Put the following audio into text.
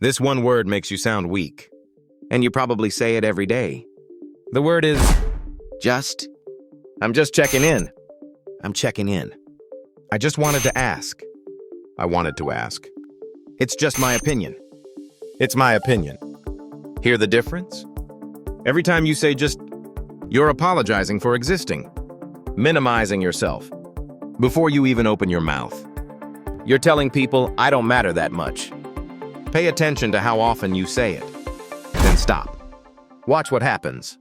This one word makes you sound weak, and you probably say it every day. The word is just. I'm just checking in. I'm checking in. I just wanted to ask. I wanted to ask. It's just my opinion. It's my opinion. Hear the difference? Every time you say just, you're apologizing for existing, minimizing yourself. Before you even open your mouth, you're telling people, I don't matter that much. Pay attention to how often you say it. Then stop. Watch what happens.